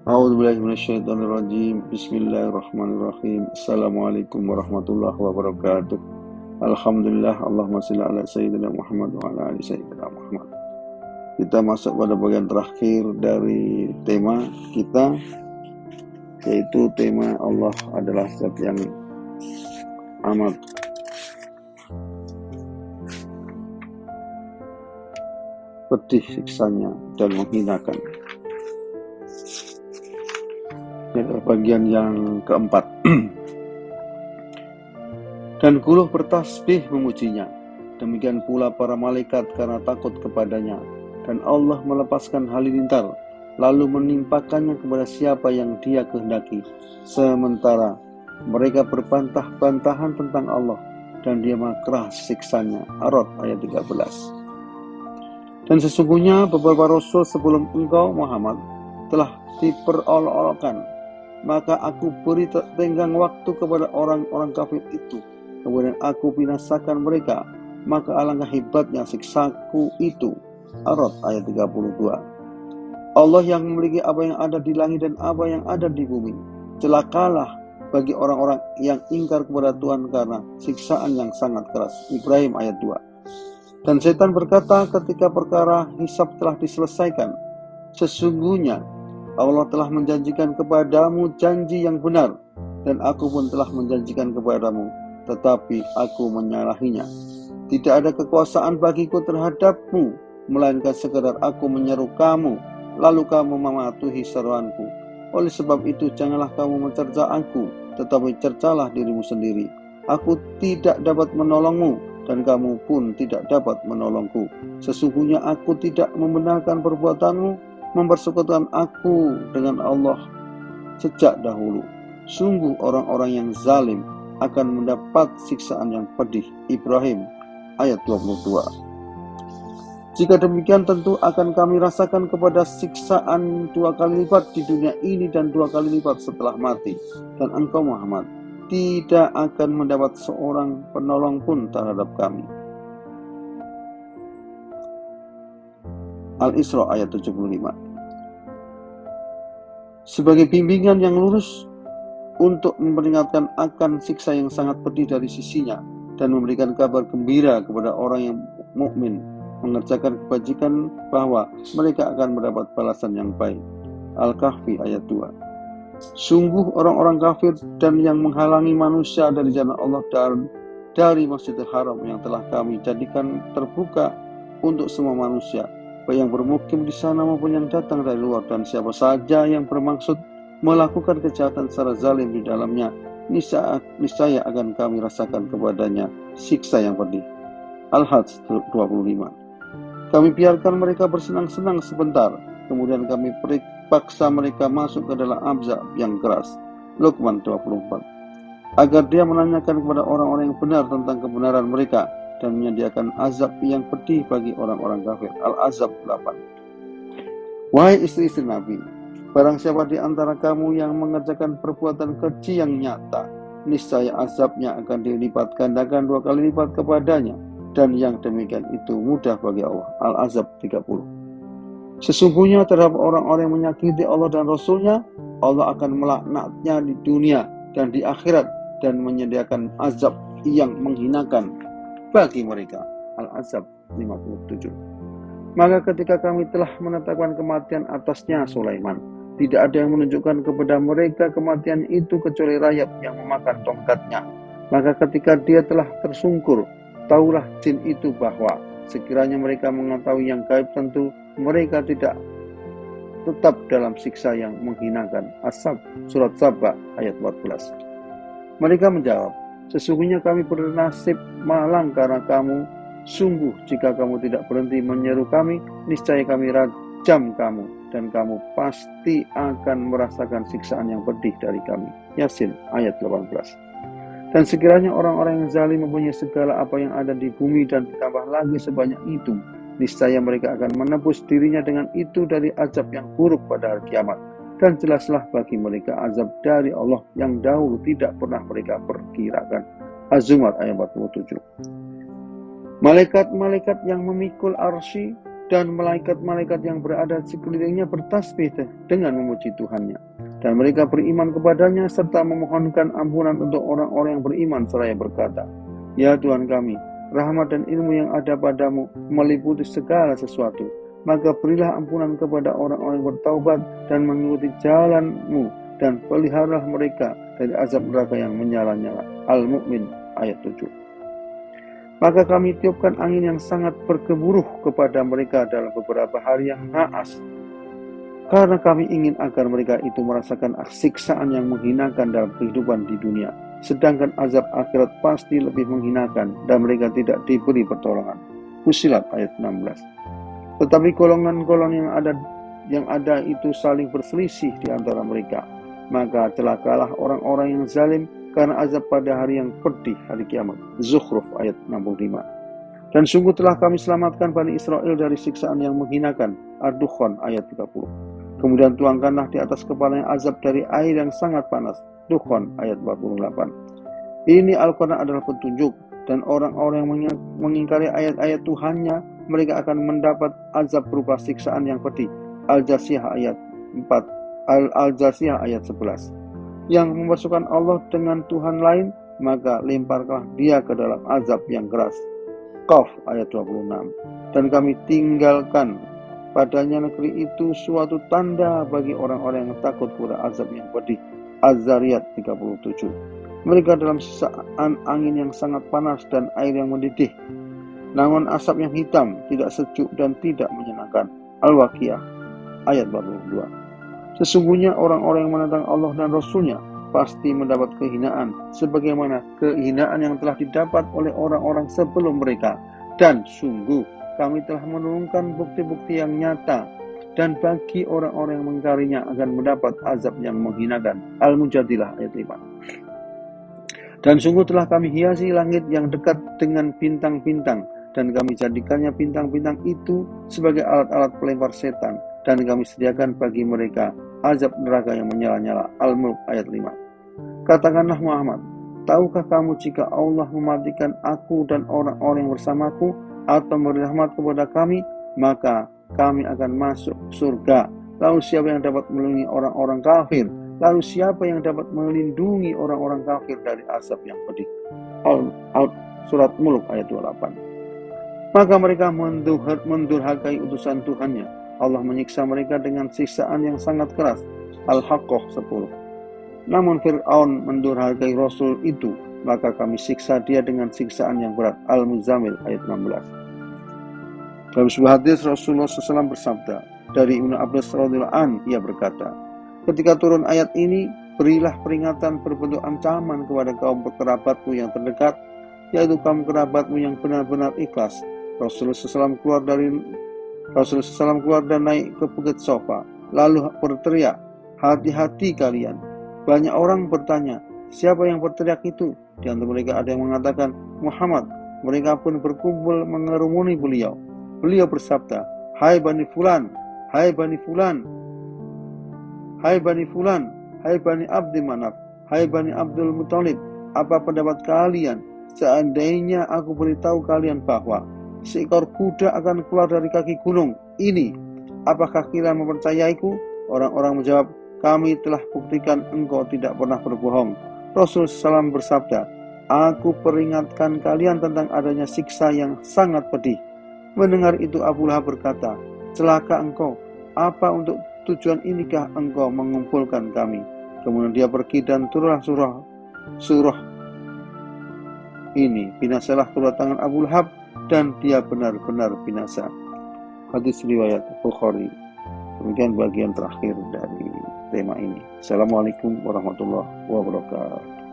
A'udzubillahi minasyaitonirrajim. Bismillahirrahmanirrahim. Assalamualaikum warahmatullahi wabarakatuh. Alhamdulillah, Allahumma shalli ala sayyidina Muhammad wa ala ali sayyidina Muhammad. Kita masuk pada bagian terakhir dari tema kita, yaitu tema Allah adalah zat yang amat pedih siksanya dan menghinakan. Bagian yang keempat. Dan guluh bertasbih memujinya, demikian pula para malaikat karena takut kepadanya. Dan Allah melepaskan halilintar, lalu menimpakannya kepada siapa yang Dia kehendaki. Sementara mereka berbantah-bantahan tentang Allah, dan Dia maha keras siksanya. Ar-Ra'd ayat 13. Dan sesungguhnya beberapa rasul sebelum engkau Muhammad telah diperolok-olokkan, maka aku beri tenggang waktu kepada orang-orang kafir itu, kemudian aku binasakan mereka, maka alangkah hebatnya siksaku itu. Ar-Ra'd ayat 32. Allah yang memiliki apa yang ada di langit dan apa yang ada di bumi. Celakalah bagi orang-orang yang ingkar kepada Tuhan karena siksaan yang sangat keras. Ibrahim ayat 2. Dan setan berkata ketika perkara hisab telah diselesaikan, sesungguhnya Allah telah menjanjikan kepadamu janji yang benar, dan aku pun telah menjanjikan kepadamu, tetapi aku menyalahinya. Tidak ada kekuasaan bagiku terhadapmu, melainkan sekadar aku menyeru kamu, lalu kamu mematuhi seruanku. Oleh sebab itu janganlah kamu mencerca aku, tetapi cercalah dirimu sendiri. Aku tidak dapat menolongmu, dan kamu pun tidak dapat menolongku. Sesungguhnya aku tidak membenarkan perbuatanmu, mempersekutukan aku dengan Allah sejak dahulu. Sungguh orang-orang yang zalim akan mendapat siksaan yang pedih. Ibrahim ayat 22. Jika demikian tentu akan kami rasakan kepada siksaan 2 kali lipat di dunia ini dan 2 kali lipat setelah mati. Dan engkau Muhammad tidak akan mendapat seorang penolong pun terhadap kami. Al-Isra ayat 75. Sebagai bimbingan yang lurus untuk memperingatkan akan siksa yang sangat pedih dari sisinya dan memberikan kabar gembira kepada orang yang mukmin mengerjakan kebajikan bahwa mereka akan mendapat balasan yang baik. Al-Kahfi ayat 2. Sungguh orang-orang kafir dan yang menghalangi manusia dari jalan Allah dan dari Masjidil Haram yang telah kami jadikan terbuka untuk semua manusia, baik yang bermukim di sana maupun yang datang dari luar, dan siapa saja yang bermaksud melakukan kejahatan secara zalim di dalamnya, niscaya akan kami rasakan kepadanya siksa yang pedih. Al-Hajj 25. Kami biarkan mereka bersenang-senang sebentar, kemudian kami paksa mereka masuk ke dalam azab yang keras. Luqman 24. Agar dia menanyakan kepada orang-orang yang benar tentang kebenaran mereka dan menyediakan azab yang pedih bagi orang-orang kafir. Al-Azab 8. Wahai istri-istri Nabi, barang siapa di antara kamu yang mengerjakan perbuatan keji yang nyata, niscaya azabnya akan dilipat gandakan 2 kali lipat kepadanya, dan yang demikian itu mudah bagi Allah. Al-Azab 30. Sesungguhnya terhadap orang-orang yang menyakiti Allah dan Rasulnya, Allah akan melaknatnya di dunia dan di akhirat, dan menyediakan azab yang menghinakan bagi mereka. Al-Azab 57. Maka ketika kami telah menetapkan kematian atasnya Sulaiman, tidak ada yang menunjukkan kepada mereka kematian itu kecuali rayap yang memakan tongkatnya. Maka ketika dia telah tersungkur, taulah jin itu bahwa sekiranya mereka mengetahui yang gaib, tentu mereka tidak tetap dalam siksa yang menghinakan. As-Sab, surat Saba ayat 14. Mereka menjawab, sesungguhnya kami bernasib malang karena kamu. Sungguh jika kamu tidak berhenti menyeru kami, niscaya kami rajam kamu, dan kamu pasti akan merasakan siksaan yang pedih dari kami. Yasin ayat 18. Dan sekiranya orang-orang yang zalim mempunyai segala apa yang ada di bumi dan ditambah lagi sebanyak itu, niscaya mereka akan menebus dirinya dengan itu dari azab yang buruk pada hari kiamat. Dan jelaslah bagi mereka azab dari Allah yang dahulu tidak pernah mereka perkirakan. Az-Zumar ayat 47. Malaikat-malaikat yang memikul arsy dan malaikat-malaikat yang berada di sekelilingnya bertasbih dengan memuji Tuhannya. Dan mereka beriman kepadanya serta memohonkan ampunan untuk orang-orang yang beriman seraya berkata, Ya Tuhan kami, rahmat dan ilmu yang ada padamu meliputi segala sesuatu. Maka berilah ampunan kepada orang-orang yang bertaubat dan mengikuti jalan-Mu, dan peliharalah mereka dari azab neraka yang menyala-nyala. Al-Mu'min ayat 7. Maka kami tiupkan angin yang sangat bergemuruh kepada mereka dalam beberapa hari yang naas, karena kami ingin agar mereka itu merasakan siksaan yang menghinakan dalam kehidupan di dunia, sedangkan azab akhirat pasti lebih menghinakan dan mereka tidak diberi pertolongan. Fussilat ayat 16. Tetapi golongan-golongan yang ada itu saling berselisih di antara mereka. Maka celakalah orang-orang yang zalim karena azab pada hari yang pedih, hari kiamat. Zukhruf ayat 65. Dan sungguh telah kami selamatkan Bani Israel dari siksaan yang menghinakan. Ad-Dukhan ayat 30. Kemudian tuangkanlah di atas kepalanya azab dari air yang sangat panas. Dukhan ayat 48. Ini Al-Quran adalah petunjuk, dan orang-orang yang mengingkari ayat-ayat Tuhannya, mereka akan mendapat azab berupa siksaan yang pedih. Al-Jasiyah ayat 4, Al-Jasiyah ayat 11. Yang memasukkan Allah dengan Tuhan lain, maka lemparkanlah dia ke dalam azab yang keras. Qaf ayat 26. Dan kami tinggalkan padanya negeri itu suatu tanda bagi orang-orang yang takut kepada azab yang pedih. Az-Zariyat 37. Mereka dalam sisaan angin yang sangat panas dan air yang mendidih, namun asap yang hitam, tidak sejuk dan tidak menyenangkan. Al-Waqiah ayat 42. Sesungguhnya orang-orang yang menentang Allah dan Rasul-Nya pasti mendapat kehinaan, sebagaimana kehinaan yang telah didapat oleh orang-orang sebelum mereka. Dan sungguh kami telah menurunkan bukti-bukti yang nyata, dan bagi orang-orang yang mengingkarinya akan mendapat azab yang menghinakan. Al-Mujadilah ayat 5. Dan sungguh telah kami hiasi langit yang dekat dengan bintang-bintang, dan kami jadikannya bintang-bintang itu sebagai alat-alat pelempar setan, dan kami sediakan bagi mereka azab neraka yang menyala-nyala. Al-Mulk ayat 5. Katakanlah Muhammad, tahukah kamu jika Allah mematikan aku dan orang-orang yang bersamaku, atau memberi rahmat kepada kami, maka kami akan masuk surga. Lalu siapa yang dapat melindungi orang-orang kafir? Lalu siapa yang dapat melindungi orang-orang kafir dari azab yang pedih? Surat Mulk ayat 28. Maka mereka mendurhakai utusan Tuhannya. Allah menyiksa mereka dengan siksaan yang sangat keras. Al-Haqqah 10. Namun Fir'aun mendurhakai Rasul itu, maka kami siksa dia dengan siksaan yang berat. Al-Muzammil ayat 16. Dalam sebuah hadis Rasulullah SAW bersabda, dari Ibnu Abbas radhiyallahu anhu, ia berkata, ketika turun ayat ini, berilah peringatan berbentuk ancaman kepada kaum kerabatmu yang terdekat, yaitu kaum kerabatmu yang benar-benar ikhlas. Rasulullah SAW keluar dan naik ke bukit Sofa, lalu berteriak, hati-hati kalian. Banyak orang bertanya, siapa yang berteriak itu? Di antara mereka ada yang mengatakan, Muhammad. Mereka pun berkumpul mengerumuni beliau. Beliau bersabda, hai Bani Fulan, hai Bani Fulan, hai Bani Fulan, hai Bani Abdi Manaf, hai Bani Abdul Muthalib, apa pendapat kalian seandainya aku beritahu kalian bahwa seekor kuda akan keluar dari kaki gunung ini? Apakah kalian mempercayaiku? Orang-orang menjawab, kami telah buktikan engkau tidak pernah berbohong. Rasul SAW bersabda, aku peringatkan kalian tentang adanya siksa yang sangat pedih. Mendengar itu Abu Lahab berkata, celaka engkau, apa untuk tujuan inikah engkau mengumpulkan kami? Kemudian dia pergi dan turunlah surah ini, binasalah kedua tangan Abu Lahab, dan dia benar-benar binasa. Hadis riwayat Bukhari. Demikian bagian terakhir dari tema ini. Assalamualaikum warahmatullahi wabarakatuh.